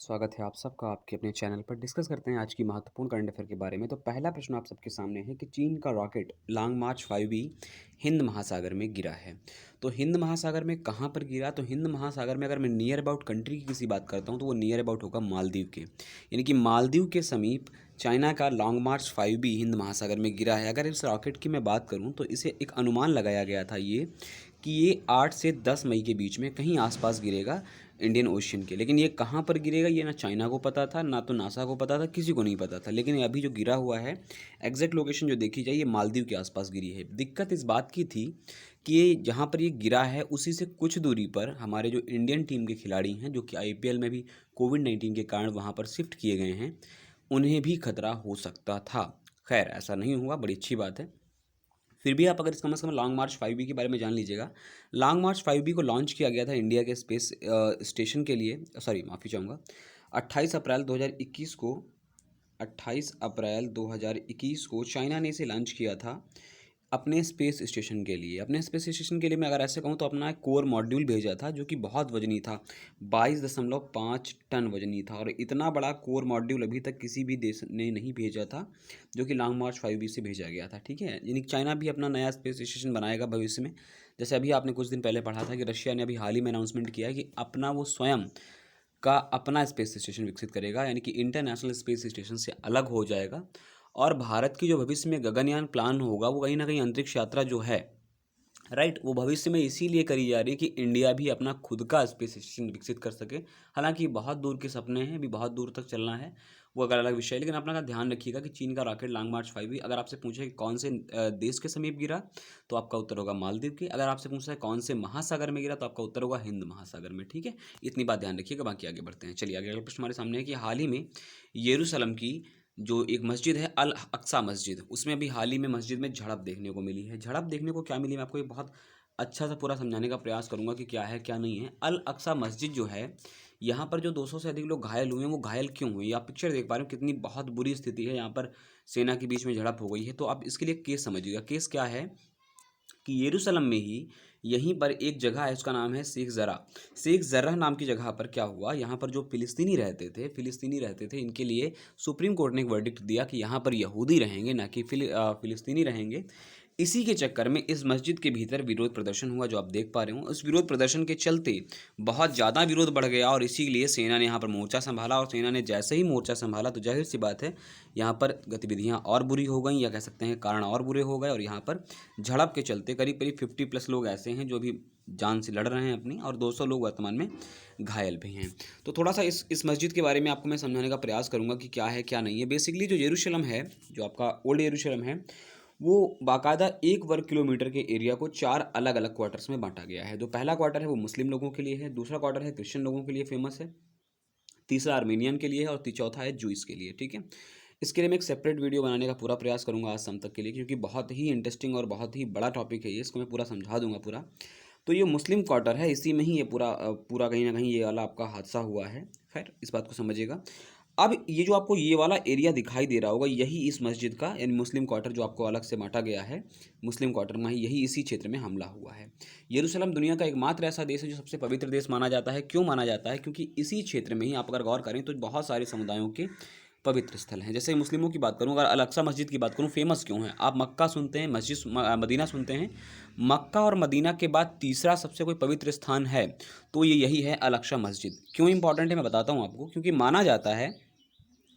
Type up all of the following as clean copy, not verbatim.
स्वागत है आप सबका आपके अपने चैनल पर। डिस्कस करते हैं आज की महत्वपूर्ण करंट अफेयर के बारे में। तो पहला प्रश्न आप सबके सामने है कि चीन का रॉकेट लॉन्ग मार्च 5B हिंद महासागर में गिरा है। तो हिंद महासागर में कहाँ पर गिरा? तो हिंद महासागर में अगर मैं नियर अबाउट कंट्री की किसी बात करता हूँ तो वो नियर अबाउट होगा मालदीव के, यानी कि मालदीव के समीप चाइना का लॉन्ग मार्च 5B हिंद महासागर में गिरा है। अगर इस रॉकेट की मैं बात करूँ तो इसे एक अनुमान लगाया गया था कि ये 8 से 10 मई के बीच में कहीं आसपास गिरेगा इंडियन ओशियन के। लेकिन ये कहाँ पर गिरेगा ये ना चाइना को पता था, ना तो नासा को पता था, किसी को नहीं पता था। लेकिन ये अभी जो गिरा हुआ है, एग्जैक्ट लोकेशन जो देखी जाए, ये मालदीव के आसपास गिरी है। दिक्कत इस बात की थी कि ये जहाँ पर ये गिरा है उसी से कुछ दूरी पर हमारे जो इंडियन टीम के खिलाड़ी हैं, जो कि IPL में भी कोविड-19 के कारण वहाँ पर शिफ्ट किए गए हैं, उन्हें भी खतरा हो सकता था। खैर ऐसा नहीं हुआ, बड़ी अच्छी बात है। फिर भी आप अगर इसका मतलब लॉन्ग मार्च 5B के बारे में जान लीजिएगा। लॉन्ग मार्च 5B को लॉन्च किया गया था इंडिया के स्पेस स्टेशन के लिए, सॉरी माफ़ी चाहूँगा, 28 अप्रैल 2021 को 28 अप्रैल 2021 को चाइना ने इसे लॉन्च किया था अपने स्पेस स्टेशन के लिए। अपने स्पेस स्टेशन के लिए मैं अगर ऐसे कहूँ तो अपना एक कोर मॉड्यूल भेजा था जो कि बहुत वजनी था, 22.5 टन वजनी था। और इतना बड़ा कोर मॉड्यूल अभी तक किसी भी देश ने नहीं भेजा था जो कि लॉन्ग मार्च 5B से भेजा गया था। ठीक है, यानी कि चाइना भी अपना नया स्पेस स्टेशन बनाएगा भविष्य में। जैसे अभी आपने कुछ दिन पहले पढ़ा था कि रशिया ने अभी हाल ही में अनाउंसमेंट किया है कि अपना वो स्वयं का अपना स्पेस स्टेशन विकसित करेगा, यानी कि इंटरनेशनल स्पेस स्टेशन से अलग हो जाएगा। और भारत की जो भविष्य में गगनयान प्लान होगा वो कहीं ना कहीं अंतरिक्ष यात्रा जो है, राइट, वो भविष्य में इसीलिए करी जा रही है कि इंडिया भी अपना खुद का स्पेस स्टेशन विकसित कर सके। हालांकि बहुत दूर के सपने हैं, अभी बहुत दूर तक चलना है, वो अगर अलग विषय है। लेकिन अपना का ध्यान रखिएगा कि चीन का रॉकेट लॉन्ग मार्च 5B अगर आपसे पूछे कि कौन से देश के समीप गिरा तो आपका उत्तर होगा मालदीव के। अगर आपसे पूछा है कौन से महासागर में गिरा तो आपका उत्तर होगा हिंद महासागर में। ठीक है, इतनी बात ध्यान रखिएगा, बाकी आगे बढ़ते हैं। चलिए आगे अगला प्रश्न हमारे सामने है कि हाल ही में यरूशलेम की जो एक मस्जिद है अल अक्सा मस्जिद, उसमें अभी हाल ही में मस्जिद में झड़प देखने को मिली है। झड़प देखने को क्या मिली, मैं आपको एक बहुत अच्छा सा पूरा समझाने का प्रयास करूंगा कि क्या है क्या नहीं है। अल अक्सा मस्जिद जो है, यहाँ पर जो 200 से अधिक लोग घायल हुए हैं, वो घायल क्यों हुए? ये आप पिक्चर देख पा रहे हो, कितनी बहुत बुरी स्थिति है। यहाँ पर सेना के बीच में झड़प हो गई है। तो आप इसके लिए केस समझिएगा। केस क्या है कि यरूशलेम में ही यहीं पर एक जगह है, उसका नाम है शेख ज़रा। शेख ज़रा नाम की जगह पर क्या हुआ, यहाँ पर जो फिलिस्तीनी रहते थे, इनके लिए सुप्रीम कोर्ट ने एक वर्डिक्ट दिया कि यहाँ पर यहूदी रहेंगे, ना कि फिलिस्तीनी रहेंगे। इसी के चक्कर में इस मस्जिद के भीतर विरोध प्रदर्शन हुआ, जो आप देख पा रहे हो। उस विरोध प्रदर्शन के चलते बहुत ज़्यादा विरोध बढ़ गया और इसीलिए सेना ने यहाँ पर मोर्चा संभाला। और सेना ने जैसे ही मोर्चा संभाला तो जाहिर सी बात है यहाँ पर गतिविधियाँ और बुरी हो गई, या कह सकते हैं कारण और बुरे हो गए। और यहाँ पर झड़प के चलते करीब करीब 50+ लोग ऐसे हैं जो भी जान से लड़ रहे हैं अपनी, और 200 लोग वर्तमान में घायल भी हैं। तो थोड़ा सा इस मस्जिद के बारे में आपको मैं समझाने का प्रयास करूंगा कि क्या है क्या नहीं है। बेसिकली जो यरूशलेम है, जो आपका ओल्ड यरूशलेम है, वो बाकायदा 1 वर्ग किलोमीटर के एरिया को 4 अलग अलग क्वार्टर्स में बांटा गया है। जो पहला क्वार्टर है वो मुस्लिम लोगों के लिए है, दूसरा क्वार्टर है क्रिश्चियन लोगों के लिए फेमस है, तीसरा आर्मेनियन के लिए है, और चौथा है जूइस के लिए। ठीक है, इसके लिए मैं एक सेपरेट वीडियो बनाने का पूरा प्रयास करूंगा आज शाम तक के लिए, क्योंकि बहुत ही इंटरेस्टिंग और बहुत ही बड़ा टॉपिक है ये, इसको मैं पूरा समझा दूंगा पूरा। तो ये मुस्लिम क्वार्टर है, इसी में ही ये पूरा कहीं ना कहीं ये वाला आपका हादसा हुआ है। खैर इस बात को समझिएगा। अब ये जो आपको ये वाला एरिया दिखाई दे रहा होगा, यही इस मस्जिद का, यानी मुस्लिम क्वार्टर जो आपको अलग से बांटा गया है, मुस्लिम क्वार्टर में यही इसी क्षेत्र में हमला हुआ है। यरूशलेम दुनिया का एकमात्र ऐसा देश है जो सबसे पवित्र देश माना जाता है। क्यों माना जाता है? क्योंकि इसी क्षेत्र में ही आप अगर गौर करें तो बहुत सारे समुदायों के पवित्र स्थल हैं। जैसे मुस्लिमों की बात करूं, अगर अल अक्सा मस्जिद की बात करूं, फेमस क्यों है? आप मक्का सुनते हैं, मदीना सुनते हैं, मक्का और मदीना के बाद तीसरा सबसे कोई पवित्र स्थान है तो ये यही है, अल अक्सा मस्जिद। क्यों इंपॉर्टेंट है मैं बताता हूँ आपको। क्योंकि माना जाता है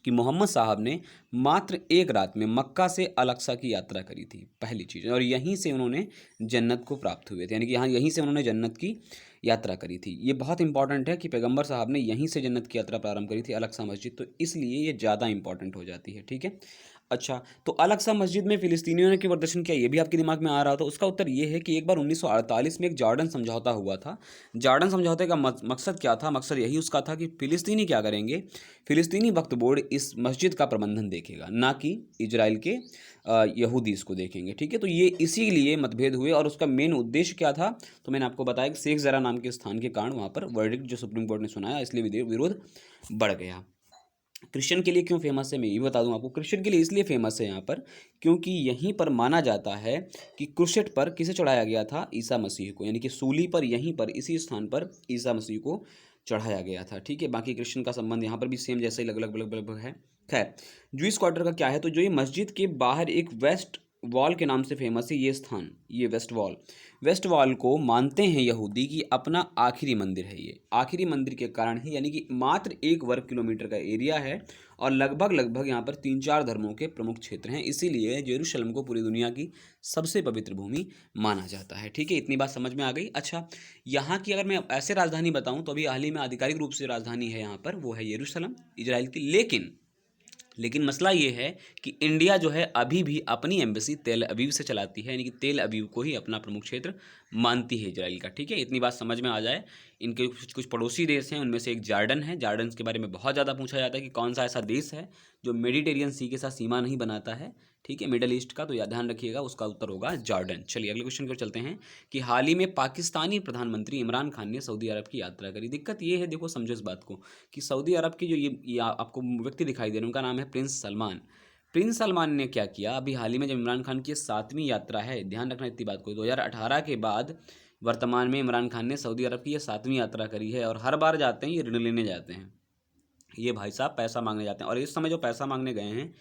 कि मोहम्मद साहब ने मात्र एक रात में मक्का से अल अक्सा की यात्रा करी थी, पहली चीज़, और यहीं से उन्होंने जन्नत को प्राप्त हुए थे, यानी कि यहाँ यहीं से उन्होंने जन्नत की यात्रा करी थी। ये बहुत इंपॉर्टेंट है कि पैगंबर साहब ने यहीं से जन्नत की यात्रा प्रारंभ करी थी, अल अक्सा मस्जिद, तो इसलिए ये ज़्यादा इंपॉर्टेंट हो जाती है। ठीक है, अच्छा, तो अल अक्सा मस्जिद में फिलिस्तीनियों ने क्यों प्रदर्शन किया, ये भी आपके दिमाग में आ रहा हो तो उसका उत्तर ये है कि एक बार 1948 में एक जॉर्डन समझौता हुआ था। जॉर्डन समझौते का मकसद क्या था? मकसद यही उसका था कि फिलिस्तीनी क्या करेंगे, फिलिस्तीनी वक्फ बोर्ड इस मस्जिद का प्रबंधन देखेगा, ना कि इजराइल के यहूदी इसको देखेंगे। ठीक है, तो ये इसीलिए मतभेद हुए, और उसका मेन उद्देश्य क्या था तो मैंने आपको बताया कि शेख ज़रा नाम के स्थान के कारण वहाँ पर वर्डिक्ट जो सुप्रीम कोर्ट ने सुनाया, इसलिए विरोध बढ़ गया। क्रिश्चियन के लिए क्यों फेमस है मैं ये बता दूं आपको। क्रिश्चियन के लिए इसलिए फेमस है यहाँ पर क्योंकि यहीं पर माना जाता है कि क्रूसेड पर किसे चढ़ाया गया था, ईसा मसीह को, यानी कि सूली पर, यहीं पर इसी स्थान पर ईसा मसीह को चढ़ाया गया था। ठीक है, बाकी क्रिश्चियन का संबंध यहाँ पर भी सेम जैसे ही लगभग है। खैर, ज्यूइश क्वार्टर का क्या है, तो जो ये मस्जिद के बाहर एक वेस्ट वॉल के नाम से फेमस है ये स्थान, ये वेस्ट वॉल को मानते हैं यहूदी कि अपना आखिरी मंदिर है। ये आखिरी मंदिर के कारण ही, यानी कि मात्र 1 वर्ग किलोमीटर का एरिया है और लगभग यहाँ पर 3-4 धर्मों के प्रमुख क्षेत्र हैं, इसीलिए यरूशलेम को पूरी दुनिया की सबसे पवित्र भूमि माना जाता है। ठीक है, इतनी बात समझ में आ गई। अच्छा, यहाँ की अगर मैं ऐसे राजधानी बताऊँ तो अभी हाल ही में आधिकारिक रूप से राजधानी है यहाँ पर, वो है यरूशलेम इजराइल की। लेकिन मसला ये है कि इंडिया जो है अभी भी अपनी एम्बेसी तेल अवीव से चलाती है, यानी कि तेल अवीव को ही अपना प्रमुख क्षेत्र मानती है इजराइल का। ठीक है, इतनी बात समझ में आ जाए। इनके कुछ पड़ोसी देश हैं, उनमें से एक जॉर्डन है। जॉर्डन के बारे में बहुत ज़्यादा पूछा जाता है कि कौन सा ऐसा देश है जो मेडिटेरियन सी के साथ सीमा नहीं बनाता है। ठीक है, मिडल ईस्ट का, तो याद ध्यान रखिएगा, उसका उत्तर होगा जॉर्डन। चलिए अगले क्वेश्चन की ओर चलते हैं कि हाल ही में पाकिस्तानी प्रधानमंत्री इमरान खान ने सऊदी अरब की यात्रा करी। दिक्कत ये है, देखो समझो इस बात को, कि सऊदी अरब की जो ये आपको व्यक्ति दिखाई दे रहे हैं उनका नाम है प्रिंस सलमान। प्रिंस सलमान ने क्या किया, अभी हाल ही में जब इमरान खान की 7वीं यात्रा है, ध्यान रखना इतनी बात को, 2018 के बाद वर्तमान में इमरान खान ने सऊदी अरब की ये 7वीं यात्रा करी है और हर बार जाते हैं ये ऋण लेने जाते हैं। ये भाई साहब पैसा मांगने जाते हैं और इस समय जो पैसा मांगने गए हैं,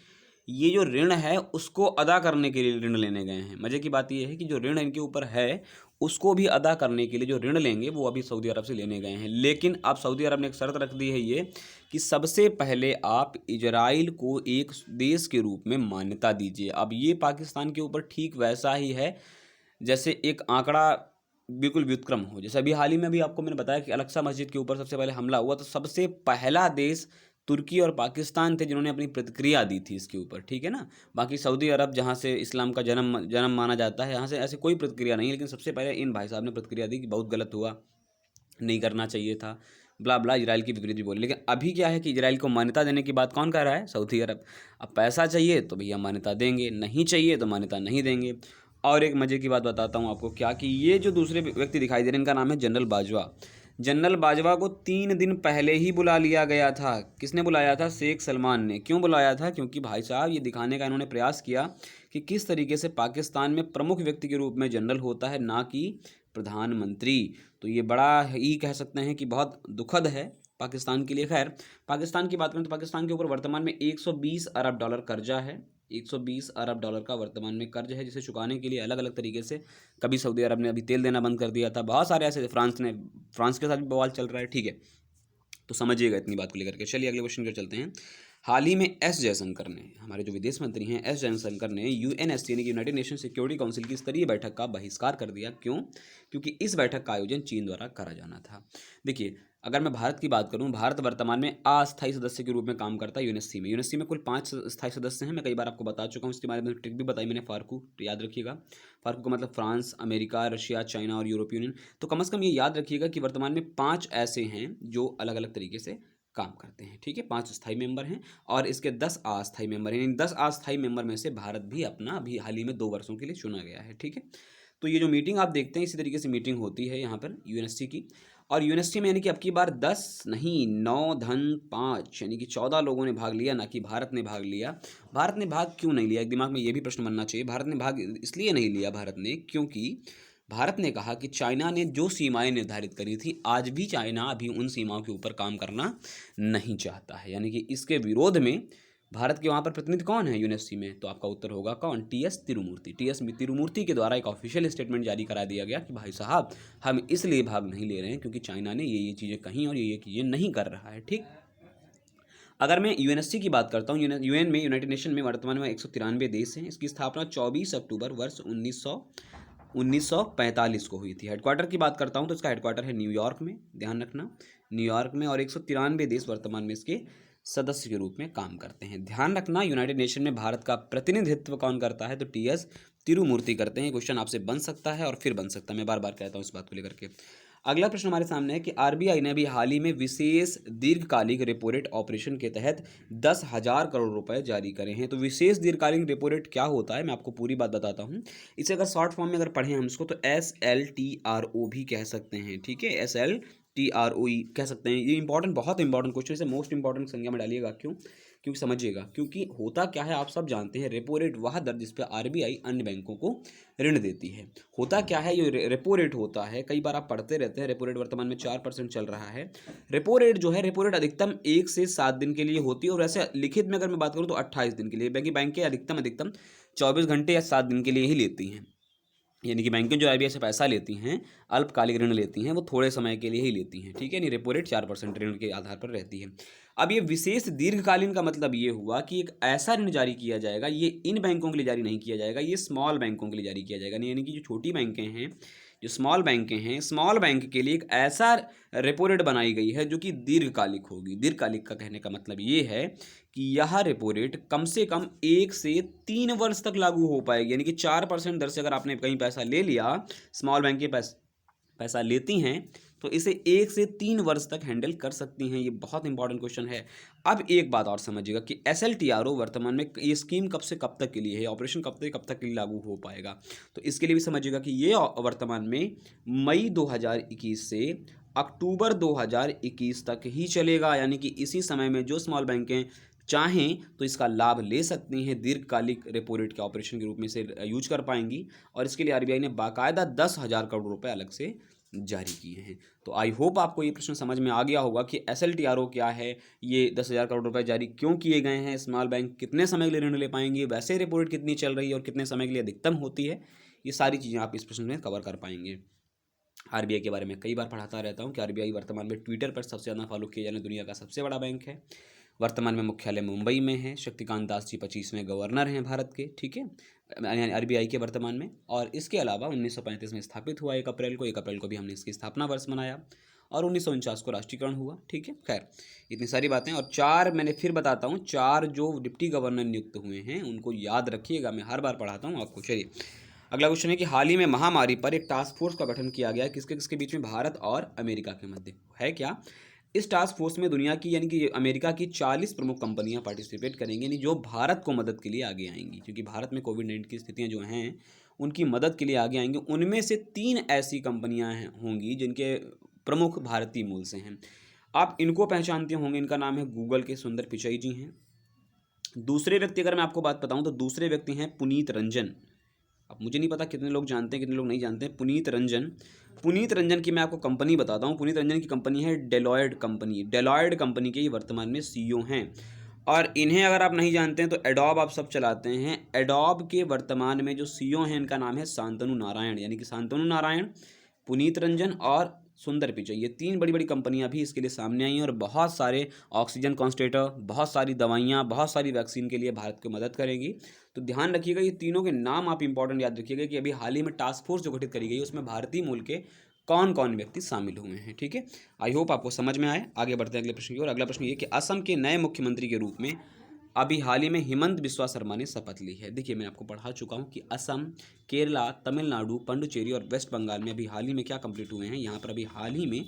ये जो ऋण है उसको अदा करने के लिए ऋण लेने गए हैं। मज़े की बात ये है कि जो ऋण इनके ऊपर है उसको भी अदा करने के लिए जो ऋण लेंगे वो अभी सऊदी अरब से लेने गए हैं। लेकिन अब सऊदी अरब ने एक शर्त रख दी है ये, कि सबसे पहले आप इजराइल को एक देश के रूप में मान्यता दीजिए। अब ये पाकिस्तान के ऊपर ठीक वैसा ही है जैसे एक आंकड़ा बिल्कुल व्युत्क्रम हो। जैसे अभी हाल ही में भी आपको मैंने बताया कि अल-अक्सा मस्जिद के ऊपर सबसे पहले हमला हुआ, तो सबसे पहला देश तुर्की और पाकिस्तान थे जिन्होंने अपनी प्रतिक्रिया दी थी इसके ऊपर। ठीक है ना, बाकी सऊदी अरब जहाँ से इस्लाम का जन्म माना जाता है, यहाँ से ऐसे कोई प्रतिक्रिया नहीं है, लेकिन सबसे पहले इन भाई साहब ने प्रतिक्रिया दी कि बहुत गलत हुआ, नहीं करना चाहिए था, ब्ला ब्ला, इजराइल की विपरीत भी बोले। लेकिन अभी क्या है कि इजराइल को मान्यता देने की बात कौन कर रहा है, सऊदी अरब। अब पैसा चाहिए तो भैया मान्यता देंगे, नहीं चाहिए तो मान्यता नहीं देंगे। और एक मज़े की बात बताता हूँ आपको, क्या कि ये जो दूसरे व्यक्ति दिखाई दे रहे हैं इनका नाम है जनरल बाजवा। जनरल बाजवा को 3 दिन पहले ही बुला लिया गया था। किसने बुलाया था, शेख सलमान ने। क्यों बुलाया था, क्योंकि भाई साहब ये दिखाने का इन्होंने प्रयास किया कि किस तरीके से पाकिस्तान में प्रमुख व्यक्ति के रूप में जनरल होता है, ना कि प्रधानमंत्री। तो ये बड़ा ही कह सकते हैं कि बहुत दुखद है पाकिस्तान के लिए। खैर, पाकिस्तान की बात करें तो पाकिस्तान के ऊपर वर्तमान में 120 अरब डॉलर कर्जा है। 120 अरब डॉलर का वर्तमान में कर्ज है, जिसे चुकाने के लिए अलग अलग तरीके से, कभी सऊदी अरब ने अभी तेल देना बंद कर दिया था, बहुत सारे ऐसे, फ्रांस के साथ भी बवाल चल रहा है। ठीक है, तो समझिएगा इतनी बात को लेकर के। चलिए अगले क्वेश्चन की ओर चलते हैं। हाल ही में एस जयशंकर ने, हमारे जो विदेश मंत्री हैं एस जयशंकर ने, यूएनएससी यानी कि यूनाइटेड नेशन सिक्योरिटी काउंसिल की स्तरीय बैठक का बहिष्कार कर दिया। क्यों, क्योंकि इस बैठक का आयोजन चीन द्वारा करा जाना था। देखिए, अगर मैं भारत की बात करूं, भारत वर्तमान में अस्थायी सदस्य के रूप में काम करता है यूएनएससी में। यूएनएससी में कुल 5 स्थायी सदस्य हैं, मैं कई बार आपको बता चुका हूं, इसके बारे में ट्रिक भी बताई मैंने, फारकू, याद रखिएगा। फारकू का मतलब फ्रांस, अमेरिका, रशिया, चाइना और यूरोपियन यूनियन। तो कम से कम ये याद रखिएगा कि वर्तमान में 5 ऐसे हैं जो अलग अलग तरीके से काम करते हैं। ठीक है, 5 स्थायी मेंबर हैं और इसके 10 अस्थायी मेंबर हैं। इन 10 अस्थायी मेंबर में से भारत भी अपना अभी हाल ही में 2 वर्षों के लिए चुना गया है। ठीक है, तो ये जो मीटिंग आप देखते हैं, इसी तरीके से मीटिंग होती है यहाँ पर यूएनएससी की। और यूएनएससी में यानी कि अब की बार 10 नहीं 9 धन 5 यानी कि 14 लोगों ने भाग लिया, ना कि भारत ने भाग लिया। भारत ने भाग क्यों नहीं लिया, एक दिमाग में ये भी प्रश्न बनना चाहिए। भारत ने भाग इसलिए नहीं लिया भारत ने, क्योंकि भारत ने कहा कि चाइना ने जो सीमाएं निर्धारित करी थी, आज भी चाइना अभी उन सीमाओं के ऊपर काम करना नहीं चाहता है, यानी कि इसके विरोध में भारत के वहाँ पर प्रतिनिधि कौन है यूएनएससी में, तो आपका उत्तर होगा कौन, टीएस तिरुमूर्ति। टीएस तिरुमूर्ति के द्वारा एक ऑफिशियल स्टेटमेंट जारी करा दिया गया कि भाई साहब हम इसलिए भाग नहीं ले रहे हैं क्योंकि चाइना ने ये चीज़ें कहीं और ये चीज़ें नहीं कर रहा है। ठीक, अगर मैं यूएनएससी की बात करता हूँ, यूएन में, यूनाइटेड नेशन में वर्तमान में 193 देश हैं। इसकी स्थापना 24 अक्टूबर वर्ष 1945 को हुई थी। हेडक्वार्टर की बात करता हूँ तो इसका हेडक्वार्टर है न्यूयॉर्क में, ध्यान रखना, न्यूयॉर्क में। और 193 देश वर्तमान में इसके सदस्य के रूप में काम करते हैं। ध्यान रखना, यूनाइटेड नेशन में भारत का प्रतिनिधित्व कौन करता है, तो टीएस तिरुमूर्ति करते हैं। क्वेश्चन आपसे बन सकता है और फिर बन सकता है, मैं बार बार कहता हूँ इस बात को लेकर के। अगला प्रश्न हमारे सामने है कि आरबीआई ने अभी हाल ही में विशेष दीर्घकालिक रेपो रेट ऑपरेशन के तहत 10,000 करोड़ रुपए जारी करे हैं। तो विशेष दीर्घकालिक रेपो रेट क्या होता है, मैं आपको पूरी बात बताता हूं। इसे अगर शॉर्ट फॉर्म में अगर पढ़ें हम इसको, तो SLTRO भी कह सकते हैं। ठीक है, TROE कह सकते हैं। ये इंपॉर्टेंट, बहुत इंपॉर्टेंट क्वेश्चन, इसे मोस्ट इंपॉर्टेंट संज्ञा में डालिएगा। क्यों? क्योंकि समझिएगा, क्योंकि होता क्या है आप सब जानते हैं, रेपो रेट वह दर जिस पे RBI अन्य बैंकों को ऋण देती है। होता क्या है, ये रेपो रेट होता है, कई बार आप पढ़ते रहते हैं, रेपो रेट वर्तमान में 4% चल रहा है। रेपो रेट जो है, रेपो रेट अधिकतम 1 से 7 दिन के लिए होती है, और वैसे लिखित में अगर मैं बात करूँ तो 28 दिन के लिए, बाकी बैंकें अधिकतम 24 घंटे या 7 दिन के लिए ही लेती हैं। यानी कि बैंकें जो RBI से पैसा लेती हैं, अल्पकालिक ऋण लेती हैं, वो थोड़े समय के लिए ही लेती हैं, ठीक है। नहीं, रेपो रेट 4% ऋण के आधार पर रहती है। अब ये विशेष दीर्घकालीन का मतलब ये हुआ कि एक ऐसा ऋण जारी किया जाएगा, ये इन बैंकों के लिए जारी नहीं किया जाएगा, ये स्मॉल बैंकों के लिए जारी किया जाएगा। यानी कि जो छोटी बैंकें हैं, जो स्मॉल बैंकें हैं, स्मॉल बैंक के लिए एक ऐसा रेपो रेट बनाई गई है जो कि दीर्घकालिक होगी। दीर्घकालिक का कहने का मतलब ये है कि यह रेपो रेट कम से कम 1 से 3 वर्ष तक लागू हो पाएगी। यानी कि 4% दर से अगर आपने कहीं पैसा ले लिया, स्मॉल बैंक के पैसा लेती हैं, तो इसे 1 से 3 वर्ष तक हैंडल कर सकती हैं। ये बहुत इंपॉर्टेंट क्वेश्चन है। अब एक बात और समझिएगा कि SLTRO वर्तमान में ये स्कीम कब से कब तक के लिए है, ऑपरेशन कब से कब तक के लिए लागू हो पाएगा, तो इसके लिए भी समझिएगा कि ये वर्तमान में मई 2021 से अक्टूबर 2021 तक ही चलेगा। यानी कि इसी समय में जो स्मॉल बैंकें चाहें तो इसका लाभ ले सकती हैं, दीर्घकालिक रेपो रेट के ऑपरेशन के रूप में इसे यूज कर पाएंगी। और इसके लिए RBI ने बाकायदा 10,000 करोड़ रुपए अलग से जारी किए हैं। तो आई होप आपको ये प्रश्न समझ में आ गया होगा कि SLTRO क्या है, ये 10,000 करोड़ रुपए जारी क्यों किए गए हैं, स्मॉल बैंक कितने समय के लिए ऋण ले पाएंगे, वैसे रेपो रेट कितनी चल रही है और कितने समय के लिए अधिकतम होती है, ये सारी चीज़ें आप इस प्रश्न में कवर कर पाएंगे। RBI के बारे में कई बार पढ़ाता रहता हूँ कि RBI वर्तमान में ट्विटर पर सबसे ज़्यादा फॉलो किए जाने दुनिया का सबसे बड़ा बैंक है। वर्तमान में मुख्यालय मुंबई में है। शक्तिकांत दास जी 25वें गवर्नर हैं भारत के, ठीक है, RBI के वर्तमान में। और इसके अलावा 1935 में स्थापित हुआ, 1 अप्रैल को, 1 अप्रैल को भी हमने इसकी स्थापना वर्ष मनाया, और 1949 को राष्ट्रीयकरण हुआ, ठीक है। खैर, इतनी सारी बातें। और 4 मैंने फिर बताता हूँ, 4 जो डिप्टी गवर्नर नियुक्त हुए हैं उनको याद रखिएगा, मैं हर बार पढ़ाता हूँ आपको। चलिए, अगला क्वेश्चन है कि हाल ही में महामारी पर एक टास्क फोर्स का गठन किया गया, किसके किसके बीच में, भारत और अमेरिका के मध्य, है क्या? इस टास्क फोर्स में दुनिया की, यानी कि अमेरिका की 40 प्रमुख कंपनियां पार्टिसिपेट करेंगी, यानी जो भारत को मदद के लिए आगे आएंगी, क्योंकि भारत में कोविड-19 की स्थितियां जो हैं उनकी मदद के लिए आगे आएंगी। उनमें से 3 ऐसी कंपनियां होंगी जिनके प्रमुख भारतीय मूल से हैं। आप इनको पहचानते होंगे, इनका नाम है गूगल के सुंदर पिचाई जी हैं। दूसरे व्यक्ति अगर मैं आपको बात बताऊं तो दूसरे व्यक्ति हैं पुनीत रंजन। अब मुझे नहीं पता कितने लोग जानते हैं, कितने लोग नहीं जानते हैं पुनीत रंजन। पुनीत रंजन की मैं आपको कंपनी बताता हूँ। पुनीत रंजन की कंपनी है डेलॉयड कंपनी। डेलॉयड कंपनी के ये वर्तमान में CEO हैं। और इन्हें अगर आप नहीं जानते हैं तो एडोब आप सब चलाते हैं। एडोब के वर्तमान में जो CEO हैं इनका नाम है शांतनु नारायण, यानी कि शांतनु नारायण, पुनीत रंजन और सुंदर पिचई। ये 3 बड़ी बड़ी कंपनियां भी इसके लिए सामने आई हैं, और बहुत सारे ऑक्सीजन कॉन्सन्ट्रेटर, बहुत सारी दवाइयाँ, बहुत सारी वैक्सीन के लिए भारत को मदद करेंगी। तो ध्यान रखिएगा, ये तीनों के नाम आप इंपॉर्टेंट याद रखिएगा कि अभी हाल ही में टास्क फोर्स जो गठित करी गई उसमें भारतीय मूल के कौन कौन व्यक्ति शामिल हुए हैं, ठीक है। आई होप आपको समझ में आए। आगे बढ़ते हैं अगले प्रश्न की ओर। अगला प्रश्न ये कि असम के नए मुख्यमंत्री के रूप में अभी हाल ही में हिमंत बिस्वा शर्मा ने शपथ ली है। देखिए, मैं आपको पढ़ा चुका हूँ कि असम, केरला, तमिलनाडु, पुडुचेरी और वेस्ट बंगाल में अभी हाल ही में क्या कंप्लीट हुए हैं, यहाँ पर अभी हाल ही में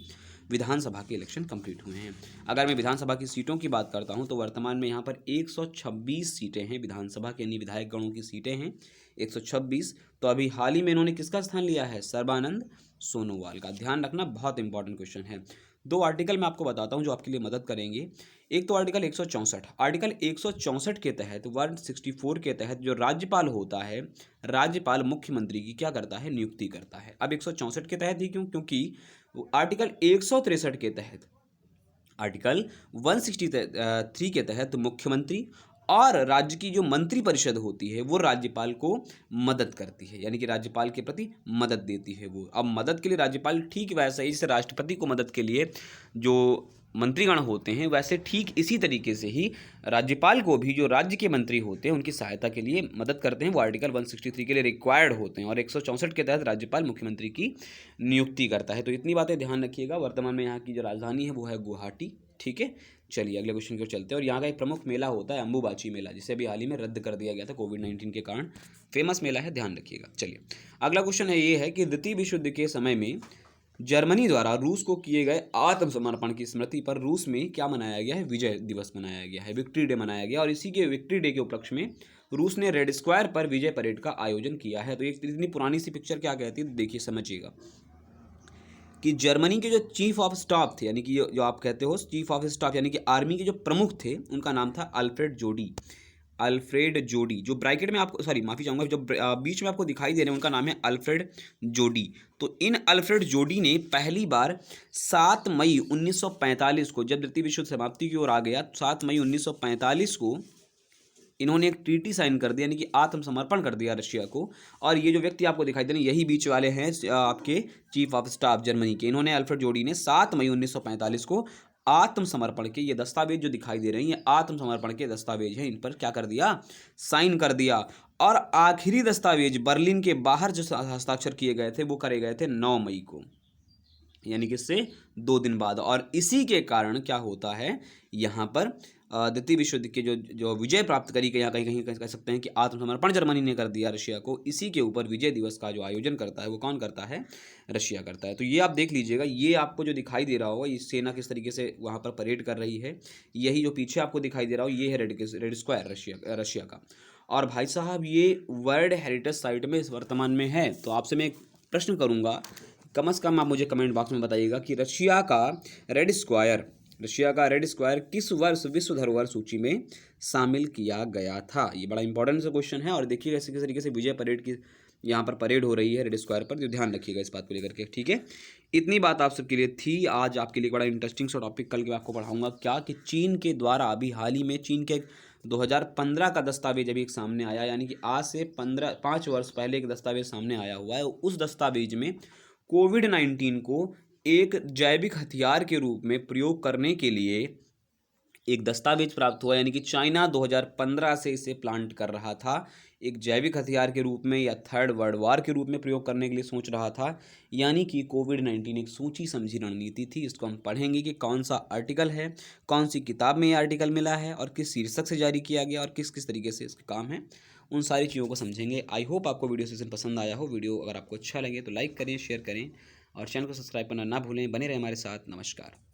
विधानसभा के इलेक्शन कंप्लीट हुए हैं। अगर मैं विधानसभा की सीटों की बात करता हूं तो वर्तमान में यहाँ पर 126 सीटें हैं विधानसभा के, यानी विधायक गणों की सीटें हैं 126। तो अभी हाल ही में इन्होंने किसका स्थान लिया है, सर्बानंद सोनोवाल का। ध्यान रखना, बहुत इंपॉर्टेंट क्वेश्चन है। 2 आर्टिकल मैं आपको बताता हूं जो आपके लिए मदद करेंगे। एक तो आर्टिकल 164, आर्टिकल 164 के तहत, 164 के तहत जो राज्यपाल होता है, राज्यपाल मुख्यमंत्री की क्या करता है, नियुक्ति करता है। अब 164 के तहत ही क्यों, क्योंकि आर्टिकल 163 के तहत, आर्टिकल 163 के तहत मुख्यमंत्री और राज्य की जो मंत्री परिषद होती है वो राज्यपाल को मदद करती है, यानी कि राज्यपाल के प्रति मदद देती है वो। अब मदद के लिए राज्यपाल ठीक वैसा ही, जैसे राष्ट्रपति को मदद के लिए जो मंत्रीगण होते हैं, वैसे ठीक इसी तरीके से ही राज्यपाल को भी जो राज्य के मंत्री होते हैं उनकी सहायता के लिए मदद करते हैं। वो आर्टिकल 163 के लिए रिक्वायर्ड होते हैं, और 164 के तहत राज्यपाल मुख्यमंत्री की नियुक्ति करता है। तो इतनी बातें ध्यान रखिएगा। वर्तमान में यहाँ की जो राजधानी है वो है गुवाहाटी, ठीक है। चलिए अगले क्वेश्चन की ओर चलते हैं। और यहाँ का एक प्रमुख मेला होता है अम्बुबाची मेला, जिसे अभी हाल ही में रद्द कर दिया गया था कोविड-19 के कारण। फेमस मेला है, ध्यान रखिएगा। चलिए अगला क्वेश्चन है, ये है कि द्वितीय विश्व युद्ध के समय में जर्मनी द्वारा रूस को किए गए आत्मसमर्पण की स्मृति पर रूस में क्या मनाया गया है, विजय दिवस मनाया गया है, विक्ट्री डे मनाया गया। और इसी के विक्ट्री डे के उपलक्ष्य में रूस ने रेड स्क्वायर पर विजय परेड का आयोजन किया है। तो एक इतनी पुरानी सी पिक्चर क्या कहती है, देखिए समझिएगा कि जर्मनी के जो चीफ ऑफ स्टाफ थे, यानी कि जो आप कहते हो चीफ ऑफ स्टाफ, यानी कि आर्मी के जो प्रमुख थे, उनका नाम था अल्फ्रेड जोडी। अल्फ्रेड जोडी, जो ब्रैकेट में आपको, सॉरी माफ़ी चाहूँगा, जो बीच में आपको दिखाई दे रहे हैं उनका नाम है अल्फ्रेड जोडी। तो इन अल्फ्रेड जोडी ने पहली बार 7 मई 1945 को, जब द्वितीय विश्व समाप्ति की ओर आ गया, 7 मई 1945 को इन्होंने एक ट्रीटी साइन कर दिया, यानी कि आत्मसमर्पण कर दिया रशिया को। और ये जो व्यक्ति आपको दिखाई दे रहे हैं, यही बीच वाले हैं आपके चीफ ऑफ स्टाफ जर्मनी के। इन्होंने अल्फ्रेड जोडी ने 7 मई 1945 को आत्मसमर्पण के, ये दस्तावेज जो दिखाई दे रहे हैं ये आत्मसमर्पण के दस्तावेज हैं, इन पर क्या कर दिया, साइन कर दिया। और आखिरी दस्तावेज बर्लिन के बाहर जो हस्ताक्षर किए गए थे वो करे गए थे 9 मई को, यानी कि इससे 2 दिन बाद। और इसी के कारण क्या होता है, यहाँ पर द्वितीय विश्व युद्ध के जो विजय प्राप्त करी गई, यहाँ कहीं कहीं कह सकते हैं कि आत्मसमर्पण जर्मनी ने कर दिया रशिया को, इसी के ऊपर विजय दिवस का जो आयोजन करता है वो कौन करता है, रशिया करता है। तो ये आप देख लीजिएगा, ये आपको जो दिखाई दे रहा होगा, ये सेना किस तरीके से वहाँ पर परेड कर रही है। यही जो पीछे आपको दिखाई दे रहा हो, ये है रेड स्क्वायर रशिया का। और भाई साहब ये वर्ल्ड हेरिटेज साइट में इस वर्तमान में है। तो आपसे मैं एक प्रश्न करूँगा, कम से कम आप मुझे कमेंट बॉक्स में बताइएगा कि रशिया का रेड स्क्वायर किस वर्ष विश्व धरोहर सूची में शामिल किया गया था। ये बड़ा इंपॉर्टेंट सा क्वेश्चन है। और देखिएगा इसी किस तरीके से विजय परेड की यहाँ पर परेड हो रही है रेड स्क्वायर पर, तो ध्यान रखिएगा इस बात को लेकर के, ठीक है। इतनी बात आप सबके लिए थी। आज आपके लिए बड़ा इंटरेस्टिंग सा टॉपिक कल के आपको पढ़ाऊंगा, क्या कि चीन के द्वारा अभी हाल ही में चीन के 2015 का दस्तावेज अभी एक सामने आया, यानी कि आज से 5 वर्ष पहले एक दस्तावेज सामने आया हुआ है। उस दस्तावेज में कोविड-19 को एक जैविक हथियार के रूप में प्रयोग करने के लिए एक दस्तावेज प्राप्त हुआ, यानी कि चाइना 2015 से इसे प्लांट कर रहा था, एक जैविक हथियार के रूप में या थर्ड वर्ल्ड वार के रूप में प्रयोग करने के लिए सोच रहा था। यानी कि कोविड-19 एक सोची समझी रणनीति थी। इसको हम पढ़ेंगे कि कौन सा आर्टिकल है, कौन सी किताब में ये आर्टिकल मिला है और किस शीर्षक से जारी किया गया और किस किस तरीके से इसका काम है, उन सारी चीज़ों को समझेंगे। आई होप आपको वीडियो सेशन पसंद आया हो। वीडियो अगर आपको अच्छा लगे तो लाइक करें, शेयर करें और चैनल को सब्सक्राइब करना ना भूलें। बने रहें हमारे साथ। नमस्कार।